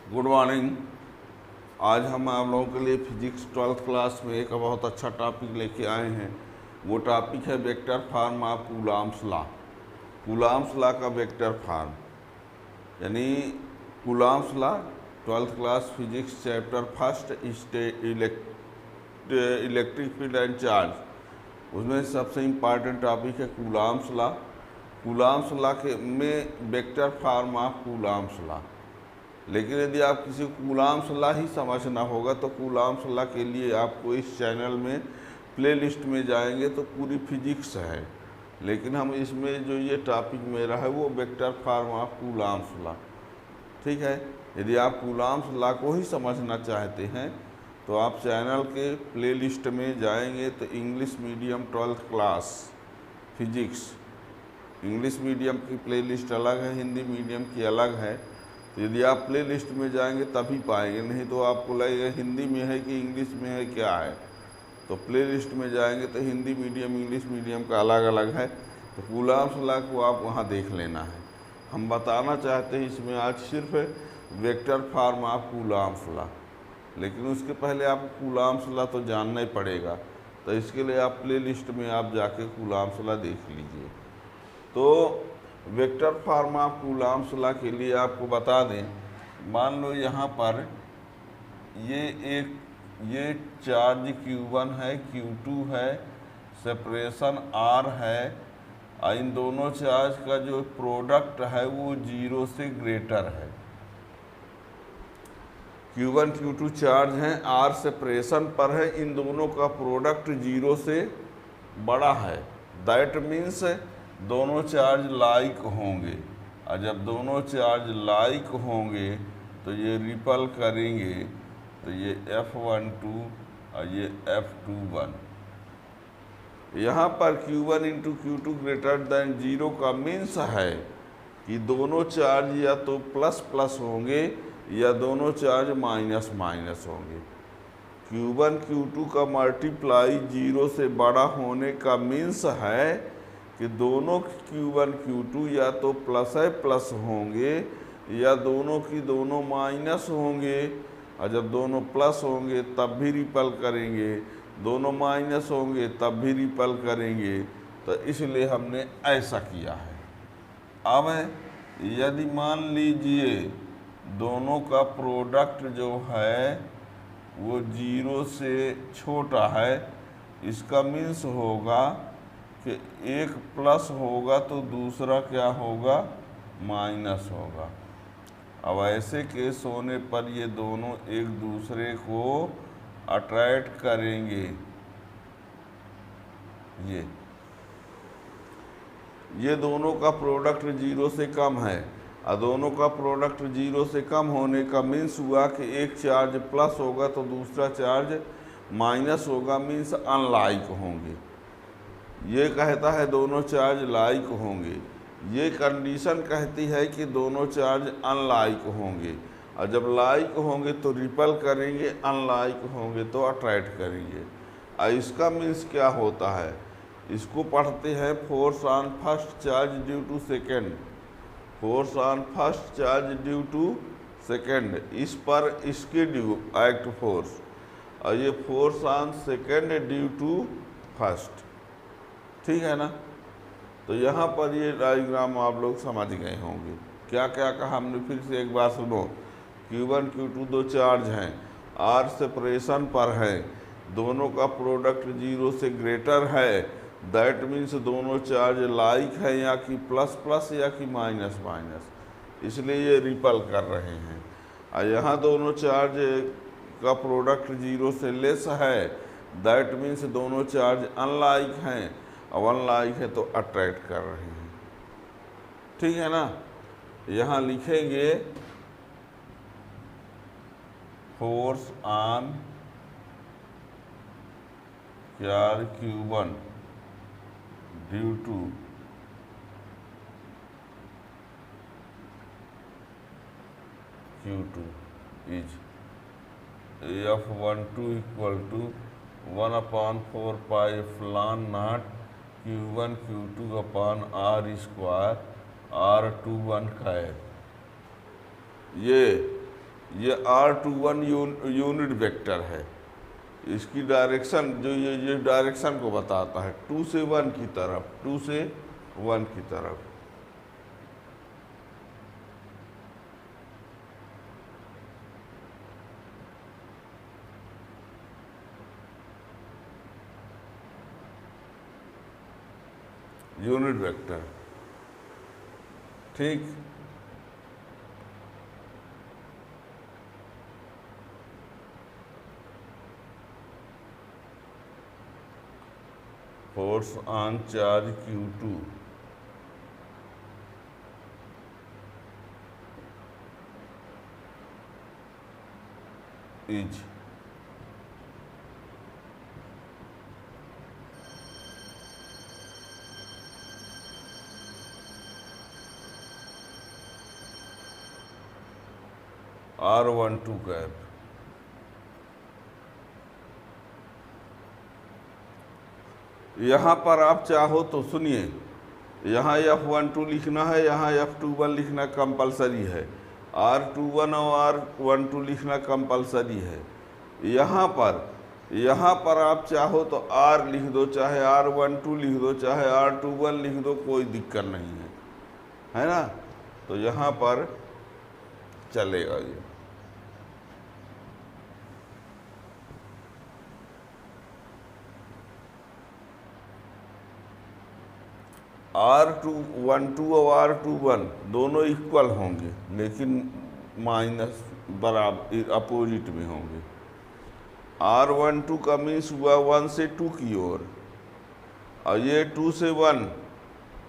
Good morning. आज हम आप लोगों के लिए फिजिक्स 12th क्लास में एक बहुत अच्छा टॉपिक लेके आए हैं। वो टॉपिक है vector form of Coulomb's law. Coulomb's law का वेक्टर फॉर्म यानी Coulomb's law 12th class physics chapter first electric field and charge, उसमें सबसे इम्पॉर्टेंट टॉपिक है कूलॉम्स लॉ। कूलॉम्स लॉ के में vector form of Coulomb's law. लेकिन यदि आप किसी कूलॉम्स लॉ ही समझना होगा तो कूलॉम्स लॉ के लिए आपको इस चैनल में प्लेलिस्ट में जाएंगे तो पूरी फिजिक्स है। लेकिन हम इसमें जो ये टॉपिक मेरा है वो vector form of Coulomb's law, ठीक है। यदि आप कूलॉम्स लॉ को ही समझना चाहते हैं तो आप चैनल के प्लेलिस्ट में जाएंगे तो English medium 12th class physics, English medium की प्लेलिस्ट अलग है, हिंदी मीडियम की अलग है। तो यदि आप प्ले लिस्ट में जाएंगे तभी पाएंगे, नहीं तो आपको लगेगा हिंदी में है कि इंग्लिश में है क्या है। तो प्ले लिस्ट में जाएंगे तो हिंदी मीडियम इंग्लिश मीडियम का अलग अलग है। तो कूलॉम्स लॉ को आप वहाँ देख लेना है। हम बताना चाहते हैं इसमें आज सिर्फ vector form of Coulomb's law, लेकिन उसके पहले आपको कूलॉम्स लॉ तो जानना ही पड़ेगा। तो इसके लिए आप प्ले लिस्ट में आप जाके कूलॉम्स लॉ देख लीजिए। तो vector form of Coulomb's law के लिए आपको बता दें, मान लो यहाँ पर ये चार्ज Q1 है, Q2 है, सेपरेशन R है, और इन दोनों चार्ज का जो प्रोडक्ट है वो 0 से ग्रेटर है। Q1 Q2 चार्ज हैं, R सेपरेशन पर है, इन दोनों का प्रोडक्ट 0 से बड़ा है। दैट मीन्स दोनों चार्ज लाइक होंगे, और जब दोनों चार्ज लाइक होंगे तो ये रिपल करेंगे, तो ये F12 और ये F21। यहाँ पर Q1 into Q2 greater than 0 का मीन्स है कि दोनों चार्ज या तो प्लस प्लस होंगे या दोनों चार्ज माइनस माइनस होंगे। Q1 Q2 का मल्टीप्लाई 0 से बड़ा होने का मीन्स है कि दोनों Q1 Q2 या तो प्लस है प्लस होंगे या दोनों की दोनों माइनस होंगे, और जब दोनों प्लस होंगे तब भी रिपल करेंगे, दोनों माइनस होंगे तब भी रिपल करेंगे। तो इसलिए हमने ऐसा किया है। अब यदि मान लीजिए दोनों का प्रोडक्ट जो है वो 0 से छोटा है, इसका मीन्स होगा कि एक प्लस होगा तो दूसरा क्या होगा, माइनस होगा। अब ऐसे केस होने पर ये दोनों एक दूसरे को अट्रैक्ट करेंगे। ये दोनों का प्रोडक्ट 0 से कम है, और दोनों का प्रोडक्ट 0 से कम होने का मीन्स हुआ कि एक चार्ज प्लस होगा तो दूसरा चार्ज माइनस होगा, मीन्स अनलाइक होंगे। ये कहता है दोनों चार्ज लाइक होंगे, ये कंडीशन कहती है कि दोनों चार्ज अनलाइक होंगे, और जब लाइक होंगे तो रिपल करेंगे, अनलाइक होंगे तो अट्रैक्ट करेंगे। और इसका मीन्स क्या होता है, इसको पढ़ते हैं force on first charge due to second. Force on first charge due to second, इस पर इसके ड्यू एक्ट फोर्स, और ये force on second due to first, ठीक है ना। तो यहाँ पर ये डायग्राम आप लोग समझ गए होंगे। क्या क्या कहा हमने, फिर से एक बार सुनो। Q1 Q2 दो चार्ज हैं, R सेपरेशन पर है, दोनों का प्रोडक्ट 0 से ग्रेटर है। दैट मीन्स दोनों चार्ज लाइक है, या कि प्लस प्लस या कि माइनस माइनस, इसलिए ये रिपल कर रहे हैं। और यहाँ दोनों चार्ज का प्रोडक्ट 0 से लेस है। दैट मीन्स दोनों चार्ज अनलाइक हैं, और अनलाइक है तो अट्रैक्ट कर रहे हैं, ठीक है ना। यहाँ लिखेंगे force on charge Q1 due to Q2 is F12 equal to 1/4 pi epsilon naught Q1 Q2 upon R square R21 cap. ये R21 यूनिट वेक्टर है। इसकी डायरेक्शन जो ये डायरेक्शन को बताता है 2 से 1 की तरफ, 2 से 1 की तरफ। यूनिट वेक्टर, ठीक। Force on charge Q2 is R12 cap. यहाँ पर आप चाहो तो सुनिए, यहाँ F12 लिखना है, यहाँ F21 लिखना कंपलसरी है, R21 और R12 लिखना कंपलसरी है। यहाँ पर आप चाहो तो R लिख दो, चाहे R12 लिख दो, चाहे R21 लिख दो, कोई दिक्कत नहीं है ना। तो यहाँ पर चलेगा ये। R12 और R21 दोनों इक्वल होंगे, लेकिन माइनस बराबर अपोजिट में होंगे। R12 का मीन्स हुआ 1 से 2 की ओर, और ये 2 से 1,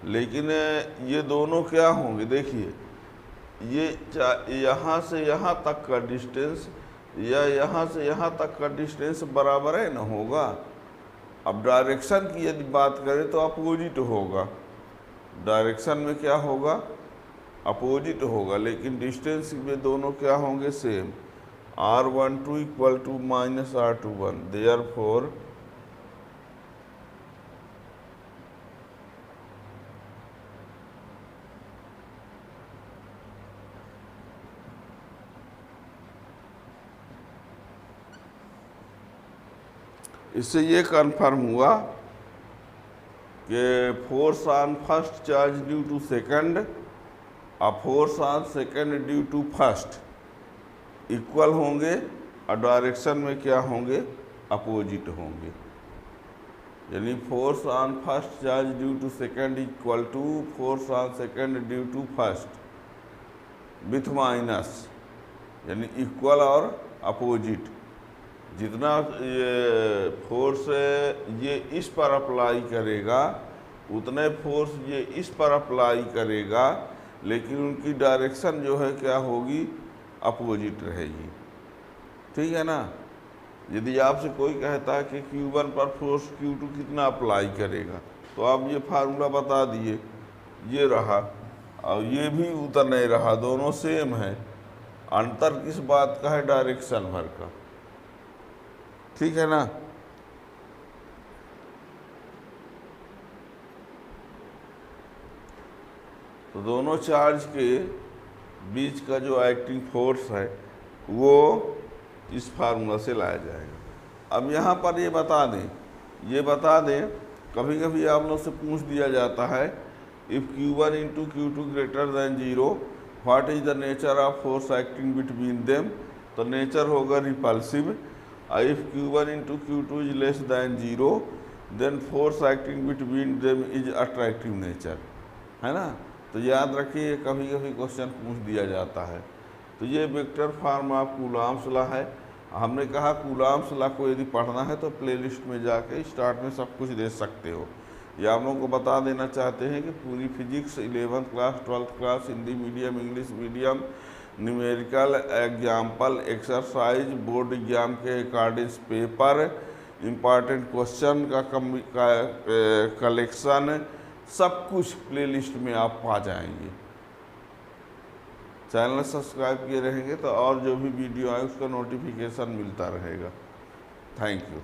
लेकिन ये दोनों क्या होंगे, देखिए ये यहाँ से यहाँ तक का डिस्टेंस या यहाँ से यहाँ तक का डिस्टेंस बराबर है ना, होगा। अब डायरेक्शन की यदि बात करें तो अपोजिट होगा, डायरेक्शन में क्या होगा, अपोजिट होगा, लेकिन डिस्टेंस में दोनों क्या होंगे, same. R12 equal to minus R21, therefore इससे ये कन्फर्म हुआ कि force on first charge due to second और force on second due to first equal होंगे, और डायरेक्शन में क्या होंगे, अपोजिट होंगे। यानी force on first charge due to second equal to force on second due to first with minus, यानी equal और अपोजिट। जितना ये फोर्स ये इस पर अप्लाई करेगा, उतने फोर्स ये इस पर अप्लाई करेगा, लेकिन उनकी डायरेक्शन जो है क्या होगी, अपोजिट रहेगी, ठीक है ना। यदि आपसे कोई कहता है कि Q1 पर फोर्स Q2 कितना अप्लाई करेगा, तो आप ये फार्मूला बता दिए, ये रहा, और ये भी उतना नहीं रहा, दोनों सेम है। अंतर किस बात का है, डायरेक्शन भर का, ठीक है ना। तो दोनों चार्ज के बीच का जो एक्टिंग फोर्स है वो इस फार्मूला से लाया जाएगा। अब यहाँ पर ये बता दें, कभी कभी आप लोग से पूछ दिया जाता है, if Q1 into Q2 greater than 0 what is the nature of force acting between them. तो नेचर होगा repulsive. If Q1 into Q2 is less than 0 then force acting between them is attractive nature, है ना। तो याद रखिए, कभी कभी question पूछ दिया जाता है। तो ये vector form of Coulomb's law है। हमने कहा कूलॉम्स लॉ को यदि पढ़ना है तो प्लेलिस्ट में जाके स्टार्ट में सब कुछ दे सकते हो। ये आप लोगों को बता देना चाहते हैं कि पूरी physics 11th class, 12th class, Hindi medium, English medium, numerical example, exercise, board exam के अकॉर्डिंग पेपर, इम्पॉर्टेंट क्वेश्चन का कलेक्शन, सब कुछ प्लेलिस्ट में आप पा जाएंगे। चैनल सब्सक्राइब किए रहेंगे तो और जो भी वीडियो आए उसका नोटिफिकेशन मिलता रहेगा। Thank you.